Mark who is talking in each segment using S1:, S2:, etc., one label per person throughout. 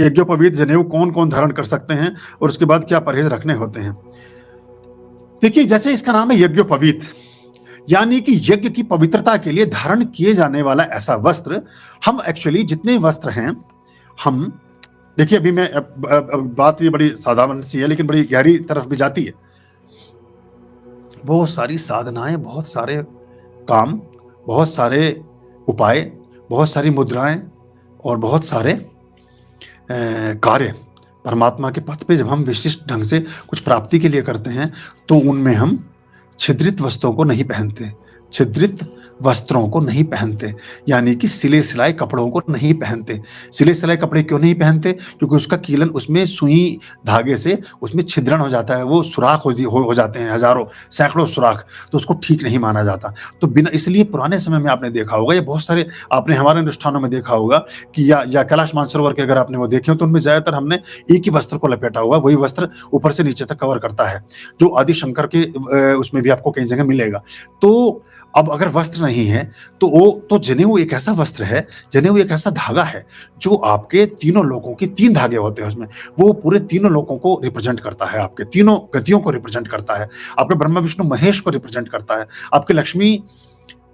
S1: यज्ञोपवीत जनेऊ कौन कौन धारण कर सकते हैं और उसके बाद क्या परहेज रखने होते हैं। देखिए, जैसे इसका नाम है यज्ञोपवीत, यानी कि यज्ञ की पवित्रता के लिए धारण किए जाने वाला ऐसा वस्त्र। हम एक्चुअली जितने वस्त्र हैं, हम देखिए, अभी मैं बात ये बड़ी साधारण सी है लेकिन बड़ी गहरी तरफ भी जाती है। बहुत सारी साधनाएं, बहुत सारे काम, बहुत सारे उपाय, बहुत सारी मुद्राएं और बहुत सारे कार्य परमात्मा के पथ पे जब हम विशिष्ट ढंग से कुछ प्राप्ति के लिए करते हैं, तो उनमें हम छिद्रित वस्त्रों को नहीं पहनते, छिद्रित वस्त्रों को नहीं पहनते, यानी कि सिले सिलाए कपड़ों को नहीं पहनते। सिले सिलाए कपड़े क्यों नहीं पहनते? क्योंकि उसका कीलन, उसमें सुई धागे से उसमें छिद्रण हो जाता है, वो सुराख हो जाते हैं, हजारों सैकड़ों सुराख, तो उसको ठीक नहीं माना जाता। तो बिना, इसलिए पुराने समय में आपने देखा होगा, ये बहुत सारे आपने हमारे अनुष्ठानों में देखा होगा कि या कैलाश मानसरोवर के अगर आपने वो देखे हो तो उनमें ज्यादातर हमने एक ही वस्त्र को लपेटा हुआ, वही वस्त्र ऊपर से नीचे तक कवर करता है, जो आदि शंकर के उसमें भी आपको कई जगह मिलेगा। तो अब अगर वस्त्र नहीं है तो वो तो जनेऊ एक ऐसा वस्त्र है, जनेऊ एक ऐसा धागा है जो आपके तीनों लोकों की, 3 धागे होते हैं उसमें, वो पूरे तीनों लोकों को रिप्रेजेंट करता है, आपके तीनों गतियों को रिप्रेजेंट करता है, आपके ब्रह्मा विष्णु महेश को रिप्रेजेंट करता है, आपके लक्ष्मी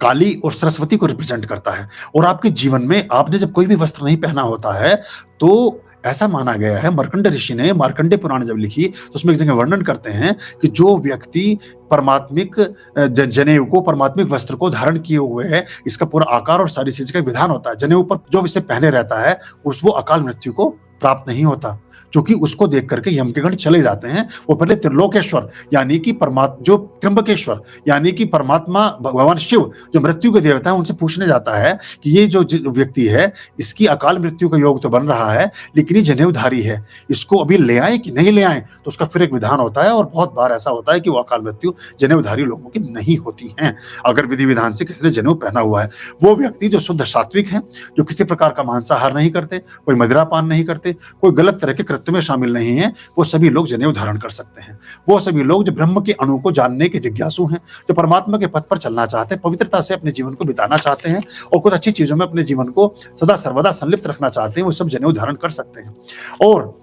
S1: काली और सरस्वती को रिप्रेजेंट करता है। और आपके जीवन में आपने जब कोई भी वस्त्र नहीं पहना होता है तो ऐसा माना गया है, मार्कंड ऋषि ने मार्कंडे पुराण जब लिखी तो उसमें एक जगह वर्णन करते हैं कि जो व्यक्ति परमात्मिक जनेऊ को, परमात्मिक वस्त्र को धारण किए हुए है, इसका पूरा आकार और सारी चीज का विधान होता है। जनेऊ पर जो इसे पहने रहता है वो अकाल मृत्यु को प्राप्त नहीं होता, क्योंकि उसको देख करके यम के गण चले जाते हैं। वो पहले त्रिलोकेश्वर यानी कि परमात्मा, जो त्र्यंबकेश्वर यानी कि परमात्मा भगवान शिव जो मृत्यु के देवता है, उनसे पूछने जाता है कि ये जो व्यक्ति है, इसकी अकाल मृत्यु का योग तो बन रहा है लेकिन ये जनेऊधारी है, इसको अभी ले आए कि नहीं ले आए। तो उसका फिर एक विधान होता है, और बहुत बार ऐसा होता है कि वो अकाल मृत्यु जनेऊधारी लोगों की नहीं होती है अगर विधि विधान से किसी ने जनेऊ पहना हुआ है। वो व्यक्ति जो शुद्ध सात्विक है, जो किसी प्रकार का मांसाहार नहीं करते, कोई मदिरापान नहीं करते, कोई गलत तरह के कृत्य में शामिल नहीं है, वो सभी लोग जनेऊ धारण कर सकते हैं। वो सभी लोग जो ब्रह्म के अणु को जानने के जिज्ञासु हैं, जो परमात्मा के पथ पर चलना चाहते हैं, पवित्रता से अपने जीवन को बिताना चाहते हैं और कुछ अच्छी चीजों में अपने जीवन को सदा सर्वदा संलिप्त रखना चाहते हैं, वो सब जनेऊ धारण कर सकते हैं। और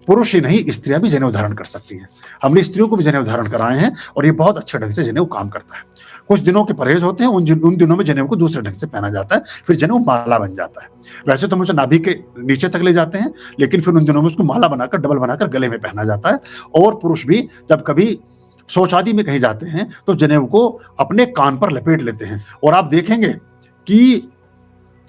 S1: पुरुष ही नहीं, स्त्रियां भी जनेऊ धारण कर सकती हैं। हमने स्त्रियों को भी जनेऊ धारण कराए हैं और ये बहुत अच्छे ढंग से जनेऊ काम करता है। कुछ दिनों के परहेज होते हैं, उन दिनों में जनेऊ को दूसरे ढंग से पहना जाता है, फिर जनेऊ माला बन जाता है। वैसे तो हम उसे नाभि के नीचे तक ले जाते हैं, लेकिन फिर उन दिनों में उसको माला बनाकर, डबल बनाकर गले में पहना जाता है। और पुरुष भी जब कभी शौचादि में कहीं जाते हैं तो जनेऊ को अपने कान पर लपेट लेते हैं। और आप देखेंगे कि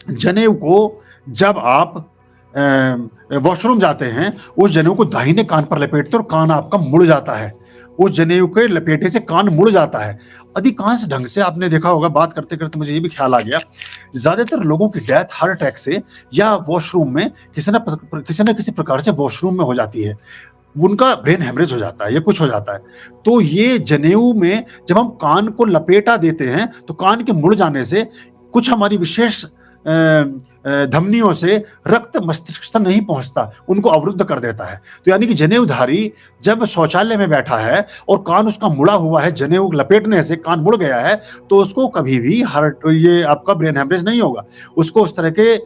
S1: जनेऊ को जब आप वॉशरूम जाते हैं, उस जनेऊ को दाहिने कान पर लपेटते और कान आपका मुड़ जाता है, उस जनेऊ के लपेटे से कान मुड़ जाता है। अधिकांश ढंग से आपने देखा होगा, बात करते करते मुझे ये भी ख्याल आ गया, ज्यादातर लोगों की डेथ हार्ट अटैक से या वॉशरूम में किसी न किसी प्रकार से वॉशरूम में हो जाती है, उनका ब्रेन हेमरेज हो जाता है या कुछ हो जाता है। तो ये जनेऊ में जब हम कान को लपेटा देते हैं तो कान के मुड़ जाने से कुछ हमारी विशेष धमनियों से रक्त मस्तिष्क तक नहीं पहुंचता, उनको अवरुद्ध कर देता है। तो यानी कि जनेऊधारी जब शौचालय में बैठा है और कान उसका मुड़ा हुआ है, जनेऊ लपेटने से कान मुड़ गया है, तो उसको कभी भी ये आपका ब्रेन हेमरेज नहीं होगा, उसको उस तरह के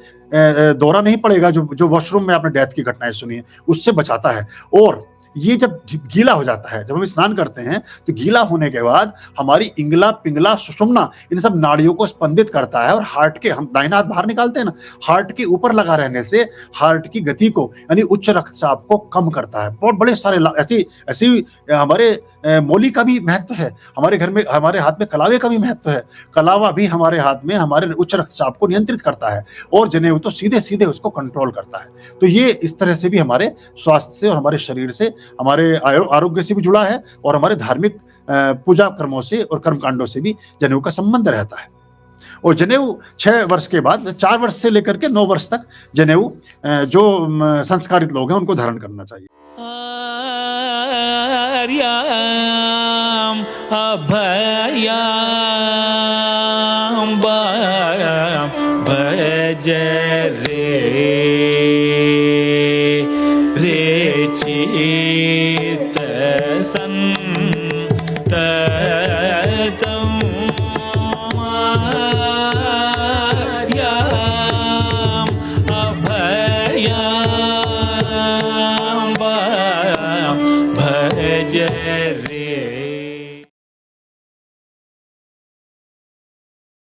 S1: दौरा नहीं पड़ेगा जो वॉशरूम में आपने डेथ की घटनाएं सुनी है, उससे बचाता है। और ये जब गीला हो जाता है, जब हम स्नान करते हैं तो गीला होने के बाद हमारी इंगला, पिंगला, सुषुम्ना, इन सब नाड़ियों को स्पंदित करता है और हार्ट के, हम दाहिना हाथ बाहर निकालते हैं ना, हार्ट के ऊपर लगा रहने से हार्ट की गति को, यानी उच्च रक्तचाप को कम करता है। बहुत बड़े सारे ऐसी हमारे मौली का भी महत्व है, हमारे घर में, हमारे हाथ में कलावे का भी महत्व है। कलावा भी हमारे हाथ में हमारे उच्च रक्तचाप को नियंत्रित करता है और जनेऊ तो सीधे सीधे उसको कंट्रोल करता है। तो ये इस तरह से भी हमारे स्वास्थ्य से और हमारे शरीर से, हमारे आरोग्य से भी जुड़ा है और हमारे धार्मिक पूजा कर्मों से और कर्मकांडों से भी जनेऊ का संबंध रहता है। और जनेऊ 6 वर्ष के बाद, 4 वर्ष से लेकर के 9 वर्ष तक जनेऊ जो संस्कारित लोग हैं उनको धारण करना चाहिए।
S2: अभयाम भज रे चित संततम अभयाम जय रे